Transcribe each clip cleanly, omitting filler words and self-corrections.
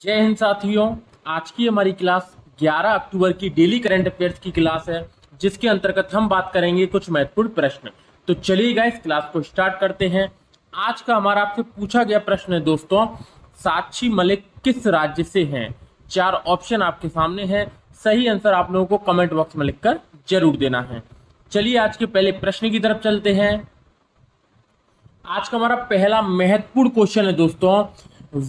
जय हिंद साथियों। आज की हमारी क्लास 11 अक्टूबर की डेली करंट अफेयर्स की क्लास है, जिसके अंतर्गत हम बात करेंगे कुछ महत्वपूर्ण प्रश्न। तो चलिए गाइस क्लास को स्टार्ट करते हैं। आज का हमारा आपसे पूछा गया प्रश्न है दोस्तों, साक्षी मलिक किस राज्य से हैं? 4 ऑप्शन आपके सामने हैं। सही आंसर आप लोगों को कमेंट बॉक्स में लिखकर जरूर देना है। चलिए आज के पहले प्रश्न की तरफ चलते हैं। आज का हमारा पहला महत्वपूर्ण क्वेश्चन है दोस्तों,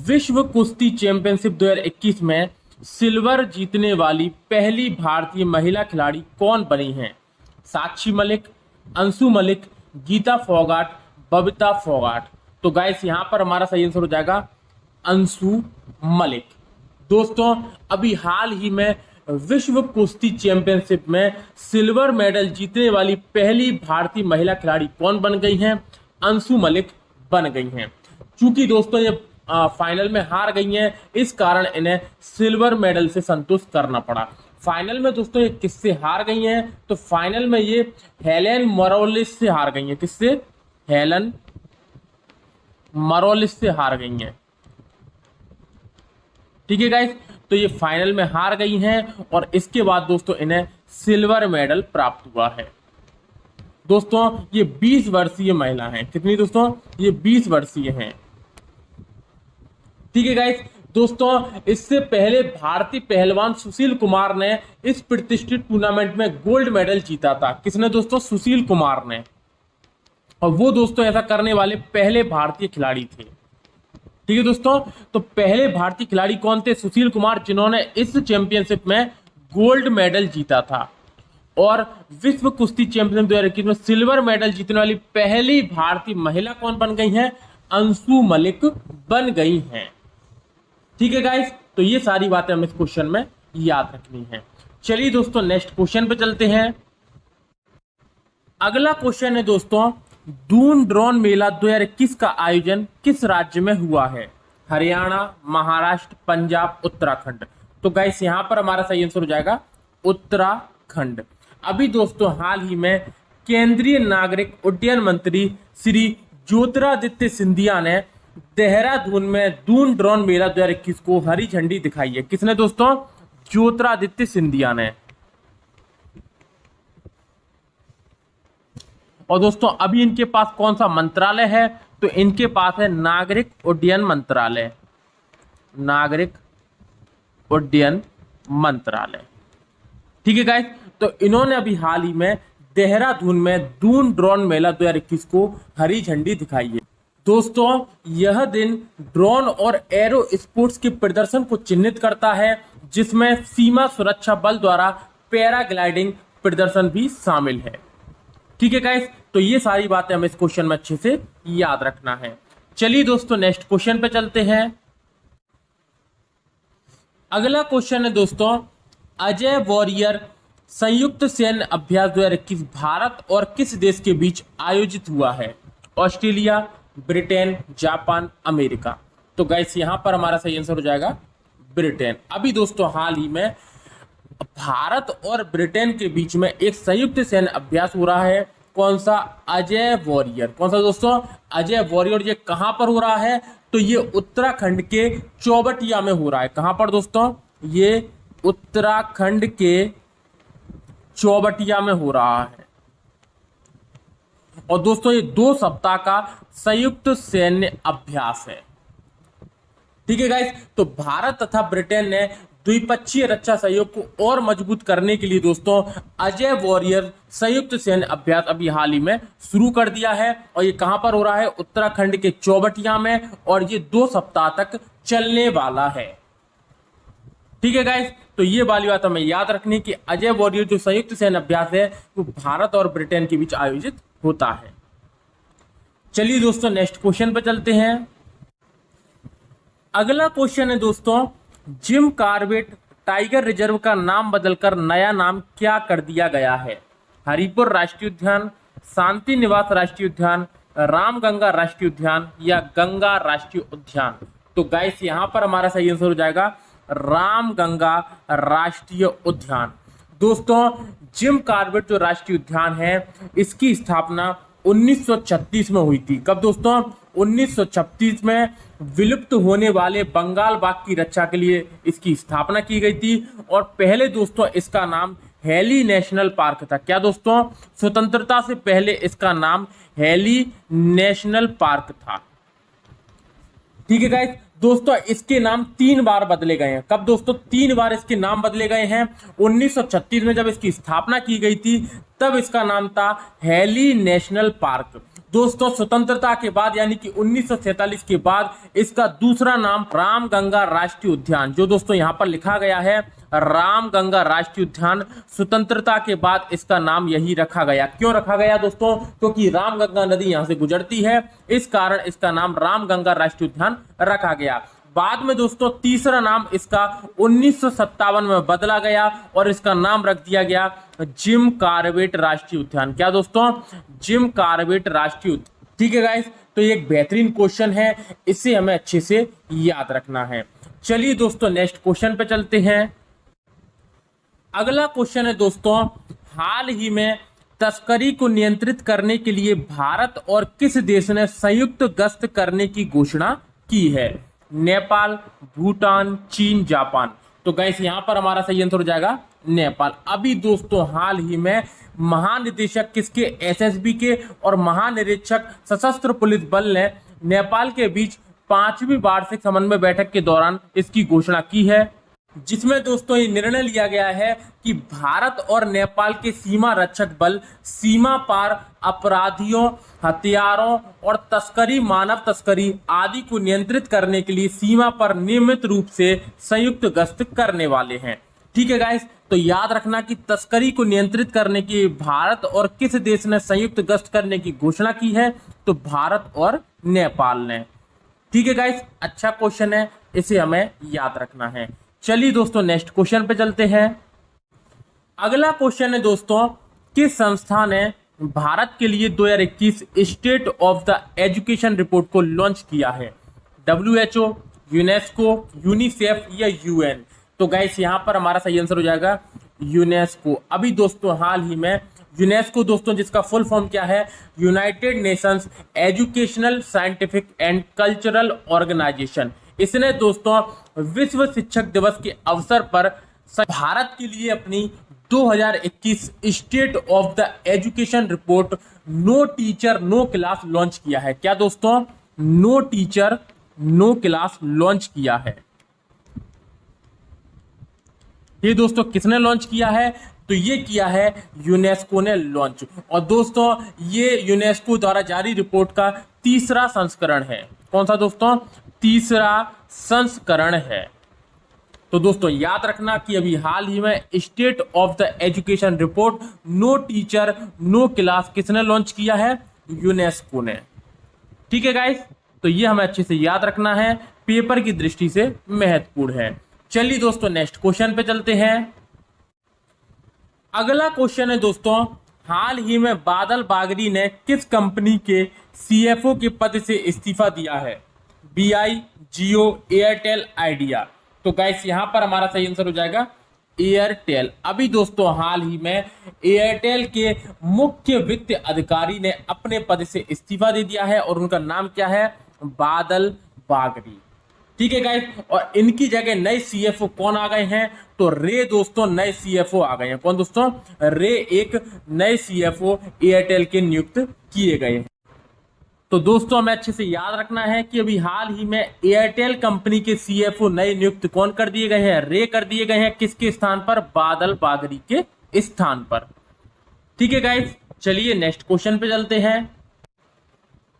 विश्व कुश्ती चैंपियनशिप 2021 में सिल्वर जीतने वाली पहली भारतीय महिला खिलाड़ी कौन बनी हैं? साक्षी मलिक, अंशु मलिक, गीता फोगाट, बबीता फोगाट। तो गाइस यहां पर हमारा सही आंसर हो जाएगा अंशु मलिक। दोस्तों अभी हाल ही में विश्व कुश्ती चैंपियनशिप में सिल्वर मेडल जीतने वाली पहली भारतीय महिला खिलाड़ी कौन बन गई हैं? अंशु मलिक बन गई हैं। चूंकि दोस्तों ये फाइनल में हार गई हैं, इस कारण इन्हें सिल्वर मेडल से संतुष्ट करना पड़ा। फाइनल में दोस्तों ये किससे हार गई हैं? तो फाइनल में ये हेलेन मोरोलिस से हार गई हैं। किससे? हेलेन मोरोलिस से हार गई हैं। ठीक है गाइस, तो ये फाइनल में हार गई हैं और इसके बाद दोस्तों इन्हें सिल्वर मेडल प्राप्त हुआ है। दोस्तों ये 20 वर्षीय महिला हैं। कितनी दोस्तों? ये 20 वर्षीय हैं। ठीक है गाइस, दोस्तों इससे पहले भारतीय पहलवान सुशील कुमार ने इस प्रतिष्ठित टूर्नामेंट में गोल्ड मेडल जीता था। किसने दोस्तों? सुशील कुमार ने। और वो दोस्तों ऐसा करने वाले पहले भारतीय खिलाड़ी थे। ठीक है दोस्तों, तो पहले भारतीय खिलाड़ी कौन थे? सुशील कुमार, जिन्होंने इस चैंपियनशिप में गोल्ड मेडल जीता था। और विश्व कुश्ती चैंपियनशिप 2021 में सिल्वर मेडल जीतने वाली पहली भारतीय महिला कौन बन गई हैं? अंशु मलिक बन गई हैं। ठीक है गाइस, तो ये सारी बातें हमें इस क्वेश्चन में याद रखनी है। चलिए दोस्तों नेक्स्ट क्वेश्चन पे चलते हैं। अगला क्वेश्चन है दोस्तों, दून ड्रोन मेला 2021 का आयोजन किस राज्य में हुआ है? हरियाणा, महाराष्ट्र, पंजाब, उत्तराखंड। तो गाइस यहां पर हमारा सही आंसर हो जाएगा उत्तराखंड। अभी दोस्तों हाल ही में केंद्रीय नागरिक उड्डयन मंत्री श्री ज्योतिरादित्य सिंधिया ने देहरादून में दून ड्रोन मेला 2021 को हरी झंडी दिखाई है। किसने दोस्तों? ज्योतिरादित्य सिंधिया ने। और दोस्तों अभी इनके पास कौन सा मंत्रालय है? तो इनके पास है नागरिक उड्डयन मंत्रालय। नागरिक उड्डयन मंत्रालय। ठीक है गाइस, तो इन्होंने अभी हाल ही में देहरादून में दून ड्रोन मेला 2021 को हरी झंडी दिखाई है। दोस्तों यह दिन ड्रोन और एरो स्पोर्ट्स के प्रदर्शन को चिन्हित करता है, जिसमें सीमा सुरक्षा बल द्वारा पैराग्लाइडिंग प्रदर्शन भी शामिल है। ठीक है गाइस, तो ये सारी बातें हमें इस क्वेश्चन में अच्छे से याद रखना है। चलिए दोस्तों नेक्स्ट क्वेश्चन पे चलते हैं। अगला क्वेश्चन है दोस्तों, अजय वॉरियर संयुक्त सैन्य अभ्यास 2021 भारत और किस देश के बीच आयोजित हुआ है? Australia, Britain, Japan, America. तो गाइस यहां पर हमारा सही आंसर हो जाएगा ब्रिटेन। अभी दोस्तों हाल ही में भारत और ब्रिटेन के बीच में एक संयुक्त सैन्य अभ्यास हो रहा है। कौन सा? अजय वॉरियर। कौन सा दोस्तों? अजय वॉरियर। ये कहां पर हो रहा है? तो ये उत्तराखंड के चौबटिया में हो रहा है। कहां पर दोस्तों? ये उत्तराखंड के चौबटिया में हो रहा है। और दोस्तों ये 2 सप्ताह का संयुक्त सैन्य अभ्यास है। ठीक है गाइस, तो भारत तथा ब्रिटेन ने द्विपक्षीय रक्षा सहयोग को और मजबूत करने के लिए दोस्तों अजय वॉरियर संयुक्त सैन्य अभ्यास अभी हाल ही में शुरू कर दिया है। और ये कहां पर हो रहा है? उत्तराखंड के चौबटिया में। और ये 2 सप्ताह तक चलने वाला है। ठीक है गाइस, तो ये वाली बात हमें याद रखनी कि अजय वॉरियर जो संयुक्त सैन्य अभ्यास है वो भारत और ब्रिटेन के बीच आयोजित होता है। चलिए दोस्तों नेक्स्ट क्वेश्चन पे चलते हैं। अगला क्वेश्चन है दोस्तों, जिम कॉर्बेट टाइगर रिजर्व का नाम बदलकर नया नाम क्या कर दिया गया है? हरिपुर राष्ट्रीय उद्यान, शांति निवास राष्ट्रीय उद्यान, रामगंगा राष्ट्रीय उद्यान या गंगा राष्ट्रीय उद्यान। तो गाइस यहां पर हमारा सही आंसर हो जाएगा रामगंगा राष्ट्रीय उद्यान। दोस्तों जिम कॉर्बेट जो राष्ट्रीय उद्यान है, इसकी स्थापना 1936 में हुई थी। कब दोस्तों? 1936 में विलुप्त होने वाले बंगाल बाघ की रक्षा के लिए इसकी स्थापना की गई थी। और पहले दोस्तों इसका नाम हेली नेशनल पार्क था। क्या दोस्तों? स्वतंत्रता से पहले इसका नाम हेली नेशनल पार्क था। ठीक है गाइस, दोस्तों इसके नाम 3 बार बदले गए हैं। कब दोस्तों? 3 बार इसके नाम बदले गए हैं। 1936 में जब इसकी स्थापना की गई थी तब इसका नाम था हेली नेशनल पार्क। दोस्तों स्वतंत्रता के बाद यानी कि 1947 के बाद इसका दूसरा नाम रामगंगा राष्ट्रीय उद्यान, जो दोस्तों यहां पर लिखा गया है रामगंगा राष्ट्रीय उद्यान, स्वतंत्रता के बाद इसका नाम यही रखा गया। क्यों रखा गया दोस्तों? क्योंकि रामगंगा नदी यहां से गुजरती है, इस कारण इसका नाम रामगंगा राष्ट्रीय उद्यान रखा गया। बाद में दोस्तों तीसरा नाम इसका 1957 में बदला गया और इसका नाम रख दिया गया जिम कॉर्बेट राष्ट्रीय उद्यान। क्या दोस्तों? जिम कॉर्बेट राष्ट्रीय उद्यान। ठीक है गाइस, तो ये एक बेहतरीन क्वेश्चन है, इसे हमें अच्छे से याद रखना है। चलिए दोस्तों नेक्स्ट क्वेश्चन पे चलते हैं। अगला क्वेश्चन है दोस्तों, हाल ही में तस्करी को नियंत्रित करने के लिए भारत और किस देश ने संयुक्त गश्त करने की घोषणा की है? नेपाल, भूटान, चीन, जापान। तो गाइस यहां पर हमारा सही आंसर हो जाएगा नेपाल। अभी दोस्तों हाल ही में महानिदेशक किसके? एसएसबी के और महानिरीक्षक सशस्त्र पुलिस बल ने नेपाल के बीच 5वीं वार्षिक समन्वय बैठक के दौरान इसकी घोषणा की है, जिसमें दोस्तों ये निर्णय लिया गया है कि भारत और नेपाल के सीमा रक्षक बल सीमा पार अपराधियों, हथियारों और तस्करी, मानव तस्करी आदि को नियंत्रित करने के लिए सीमा पर नियमित रूप से संयुक्त गश्त करने वाले हैं। ठीक है गाइस, तो याद रखना कि तस्करी को नियंत्रित करने की भारत और किस देश ने संयुक्त गश्त करने की घोषणा की है? तो भारत और नेपाल ने। ठीक है गाइस, अच्छा क्वेश्चन है, इसे हमें याद रखना है। चलिए दोस्तों नेक्स्ट क्वेश्चन पे चलते हैं। अगला क्वेश्चन है दोस्तों, किस संस्था ने भारत के लिए 2021 state of the education report को लॉन्च किया है? WHO, यूनेस्को, यूनिसेफ या यूएन? तो गाइस यहां पर हमारा सही आंसर हो जाएगा यूनेस्को। अभी दोस्तों हाल ही में यूनेस्को दोस्तों, जिसका फुल फॉर्म क्या है? United Nations Educational, Scientific and Cultural Organization. इसने दोस्तों विश्व शिक्षक दिवस के अवसर पर भारत के लिए अपनी 2021 state of the education report no teacher no class launch किया है। क्या दोस्तों? No teacher no class launch किया है। ये दोस्तों किसने लॉन्च किया है? तो ये किया है यूनेस्को ने लॉन्च। और दोस्तों ये यूनेस्को द्वारा जारी रिपोर्ट का तीसरा संस्करण है। कौन सा दोस्तों? तीसरा संस्करण है। तो दोस्तों याद रखना कि अभी हाल ही में state of the education report no teacher no class किसने लॉन्च किया है? यूनेस्को ने। ठीक है गाइस, तो ये हमें अच्छे से याद रखना है, पेपर की दृष्टि से महत्वपूर्ण है। चलिए दोस्तों नेक्स्ट क्वेश्चन पे चलते हैं। अगला क्वेश्चन है दोस्तों, हाल ही में बादल बागरी ने किस कंपनी के CFO के पद से इस्तीफा दिया है? BI, जियो, एयरटेल, आइडिया? तो गाइस यहां पर हमारा सही आंसर हो जाएगा एयरटेल। अभी दोस्तों हाल ही में एयरटेल के मुख्य वित्त अधिकारी ने अपने पद से इस्तीफा दे दिया है और उनका नाम क्या है? बादल बागरी। ठीक है गाइस, और इनकी जगह नए CFO कौन आ गए हैं? तो रे दोस्तों नए CFO आ गए हैं। कौन दोस्तों? रे एक नए CFO एयरटेल के नियुक्त किए गए हैं। तो दोस्तों हमें अच्छे से याद रखना है कि अभी हाल ही में एयरटेल कंपनी के CFO नए नियुक्त कौन कर दिए गए हैं? रे कर दिए गए हैं। किसके स्थान पर? बादल बागरी के स्थान पर। ठीक है गाइस, चलिए नेक्स्ट क्वेश्चन पे चलते हैं।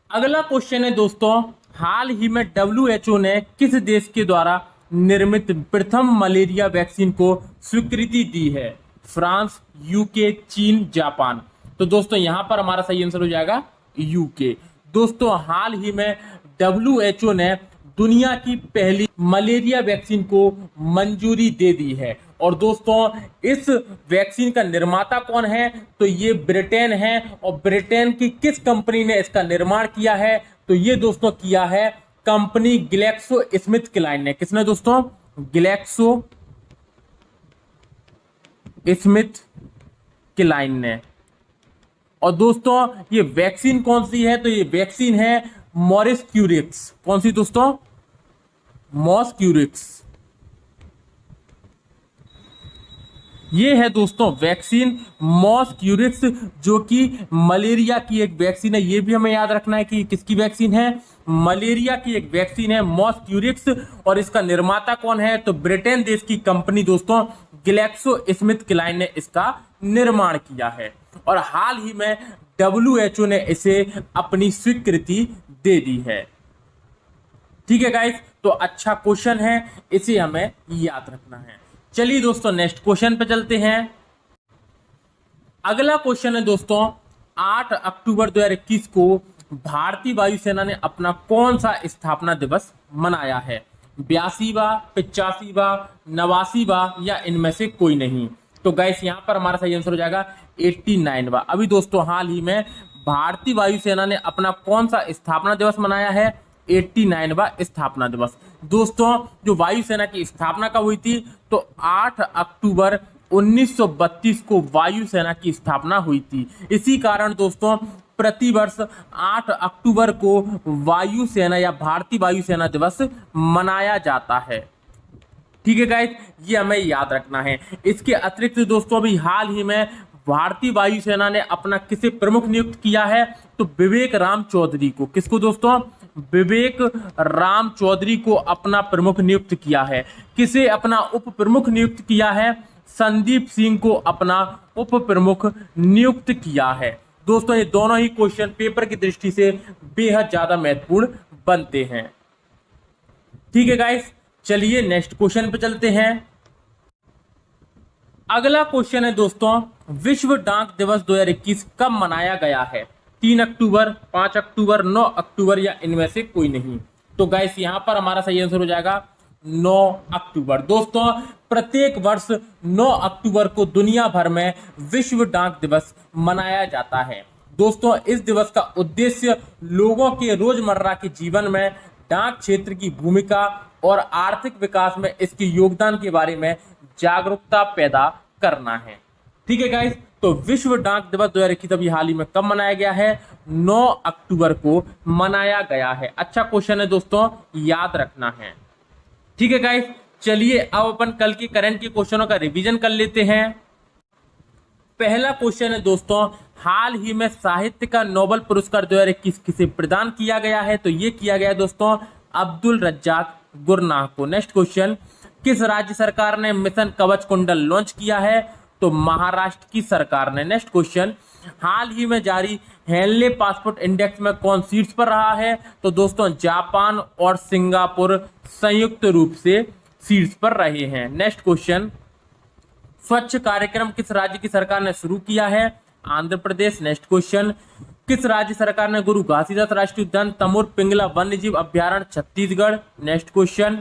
अगला क्वेश्चन है दोस्तों, हाल ही में WHO ने किस देश के द्वारा निर्मित प्रथम मलेरिया वैक्सीन को स्वीकृति दी है? फ्रांस, यूके, चीन, जापान? तो दोस्तों यहां पर हमारा सही आंसर हो जाएगा यूके। दोस्तों हाल ही में WHO ने दुनिया की पहली मलेरिया वैक्सीन को मंजूरी दे दी है। और दोस्तों इस वैक्सीन का निर्माता कौन है? तो ये ब्रिटेन है। और ब्रिटेन की किस कंपनी ने इसका निर्माण किया है? तो ये दोस्तों किया है कंपनी ग्लैक्सो स्मिथ क्लाइन ने। किसने दोस्तों? ग्लैक्सो स्मिथ क्लाइन ने। और दोस्तों ये वैक्सीन कौन सी है, तो ये वैक्सीन है मॉरिस्क्यूरिक्स। कौन सी दोस्तों? मॉस्क्यूरिक्स। ये है दोस्तों वैक्सीन मॉस्क्यूरिक्स, जो कि मलेरिया की एक वैक्सीन है। ये भी हमें याद रखना है कि किसकी वैक्सीन है, मलेरिया की एक वैक्सीन है मॉस्क्यूरिक्स। और इसका निर्माता कौन है, तो ब्रिटेन देश की कंपनी दोस्तों ग्लैक्सो स्मिथ क्लाइन ने इसका निर्माण किया है। और हाल ही में WHO ने इसे अपनी स्वीकृति दे दी है। ठीक है गाइस, तो अच्छा क्वेश्चन है, इसे हमें याद रखना है। चलिए दोस्तों नेक्स्ट क्वेश्चन पे चलते हैं। अगला क्वेश्चन है दोस्तों 8 अक्टूबर 2021 को भारतीय वायुसेना ने अपना कौन सा स्थापना दिवस मनाया है? 82वां, 85वां, 89वां या इनमें से कोई नहीं? तो गाइस यहाँ पर हमारा सही आंसर हो जाएगा 89वां। अभी दोस्तों हाल ही में भारतीय वायुसेना ने अपना कौन सा स्थापना दिवस मनाया है? 89वां स्थापना दिवस। दोस्तों जो वायुसेना की स्थापना कब हुई थी, तो 8 अक्टूबर 1932 को वायुसेना की स्थापना हुई थी। इसी कारण दोस्तों प्रतिवर्ष 8 अक्टूबर को वायुसेना या भारतीय वायुसेना दिवस मनाया जाता है। ठीक है गाइस, ये हमें याद रखना है। इसके अतिरिक्त दोस्तों अभी हाल ही में भारतीय वायुसेना ने अपना किसे प्रमुख नियुक्त किया है, तो विवेक राम चौधरी को। किसको दोस्तों? विवेक राम चौधरी को अपना प्रमुख नियुक्त किया है। किसे अपना उप प्रमुख नियुक्त किया है? संदीप सिंह को अपना उप प्रमुख नियुक्त किया है। दोस्तों ये दोनों ही क्वेश्चन पेपर की दृष्टि से बेहद ज्यादा महत्वपूर्ण बनते हैं। ठीक है गाइस, चलिए नेक्स्ट क्वेश्चन पे चलते हैं। अगला क्वेश्चन है दोस्तों विश्व डाक दिवस 2021 कब मनाया गया है? 3 अक्टूबर, 5 अक्टूबर, 9 अक्टूबर या इनमें से कोई नहीं? तो गाइस यहां पर हमारा सही आंसर हो जाएगा 9 अक्टूबर। दोस्तों प्रत्येक वर्ष 9 अक्टूबर को दुनिया भर में विश्व डाक दिवस मनाया जाता है। दोस्तों इस दिवस का उद्देश्य लोगों के रोजमर्रा के जीवन में डाक क्षेत्र की भूमिका और आर्थिक विकास में इसके योगदान के बारे में जागरूकता पैदा करना है। ठीक है गाइस, तो विश्व डाक दिवस 2021 अभी हाल ही में कब मनाया गया है? 9 अक्टूबर को मनाया गया है। अच्छा क्वेश्चन है दोस्तों, याद रखना है। ठीक है गाइस, चलिए अब अपन कल के करंट के क्वेश्चनों का रिवीजन कर लेते हैं। पहला क्वेश्चन है दोस्तों हाल ही में साहित्य का नोबेल पुरस्कार 2021 किसे प्रदान किया गया है? तो ये किया गया दोस्तों अब्दुल रज्जाक गुरनाह को। नेक्स्ट क्वेश्चन, किस राज्य सरकार ने मिशन कवच कुंडल लॉन्च किया है? तो महाराष्ट्र की सरकार ने। नेक्स्ट क्वेश्चन, हाल ही में जारी हेनले पासपोर्ट इंडेक्स में कौन शीर्ष पर रहा है? तो दोस्तों जापान और सिंगापुर संयुक्त रूप से शीर्ष पर रहे हैं। नेक्स्ट क्वेश्चन, स्वच्छ कार्यक्रम किस राज्य की सरकार ने शुरू किया है? आंध्र प्रदेश। नेक्स्ट क्वेश्चन, किस राज्य सरकार ने गुरु घासीदास राष्ट्रीय उद्यान तमोर पिंगला वन्यजीव अभ्यारण्य छत्तीसगढ़? नेक्स्ट क्वेश्चन,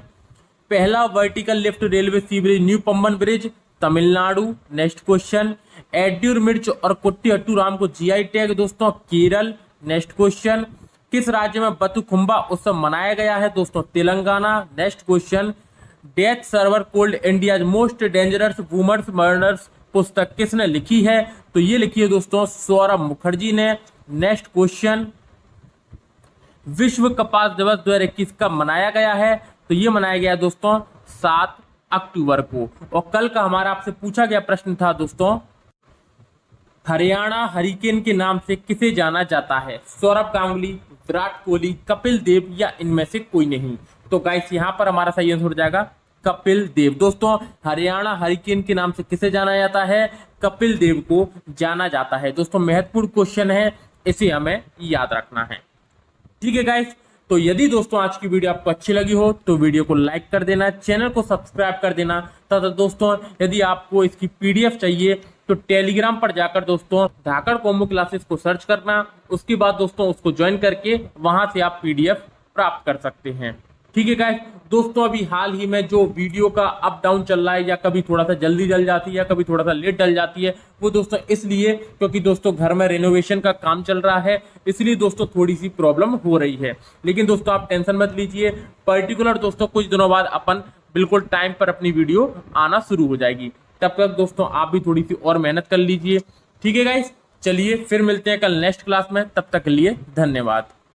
पहला vertical lift railway sea bridge new Pamban bridge Tamil Nadu. Next question, Edayur मिर्च और कुट्टी राम को GI टैग दोस्तों केरल। नेक्स्ट क्वेश्चन, किस राज्य में बतुखुम्बा उत्सव मनाया गया है? दोस्तों Telangana. Next question, death server cold India's most dangerous women's murders पुस्तक किसने लिखी है? तो ये लिखी है दोस्तों सौरभ मुखर्जी ने। नेक्स्ट क्वेश्चन, विश्व कपास दिवस 2021 कब मनाया गया है? तो ये मनाया गया दोस्तों 7 अक्टूबर को। और कल का हमारा आपसे पूछा गया प्रश्न था दोस्तों, हरियाणा हरिकेन के नाम से किसे जाना जाता है? सौरभ गांगुली, विराट कोहली, कपिल देव या इनमें से कोई नहीं? तो गाइस यहाँ पर हमारा सही आंसर हो जाएगा कपिल देव। दोस्तों हरियाणा हरिकेन के नाम से किसे जाना जाता है? कपिल देव को जाना जाता है। दोस्तों महत्वपूर्ण क्वेश्चन है, इसे हमें याद रखना है। ठीक है गाइस, तो यदि दोस्तों आज की वीडियो आपको अच्छी लगी हो तो वीडियो को लाइक कर देना, चैनल को सब्सक्राइब कर देना तथा दोस्तों यदि आपको इसकी PDF चाहिए तो टेलीग्राम पर जाकर दोस्तों धाकड़ कॉम्बो क्लासेस को सर्च करना, उसके बाद दोस्तों उसको ज्वाइन करके वहां से आप PDF प्राप्त कर सकते हैं। ठीक है गाइस, दोस्तों अभी हाल ही में जो वीडियो का अप डाउन चल रहा है, या कभी थोड़ा सा जल्दी डल जाती है या कभी थोड़ा सा लेट डल जाती है, वो दोस्तों इसलिए क्योंकि दोस्तों घर में रेनोवेशन का काम चल रहा है, इसलिए दोस्तों थोड़ी सी प्रॉब्लम हो रही है। लेकिन दोस्तों आप टेंशन मत लीजिए, पर्टिकुलर दोस्तों कुछ दिनों बाद अपन बिल्कुल टाइम पर अपनी वीडियो आना शुरू हो जाएगी। तब तक दोस्तों आप भी थोड़ी सी और मेहनत कर लीजिए। ठीक है गाइस, चलिए फिर मिलते हैं कल नेक्स्ट क्लास में, तब तक के लिए धन्यवाद।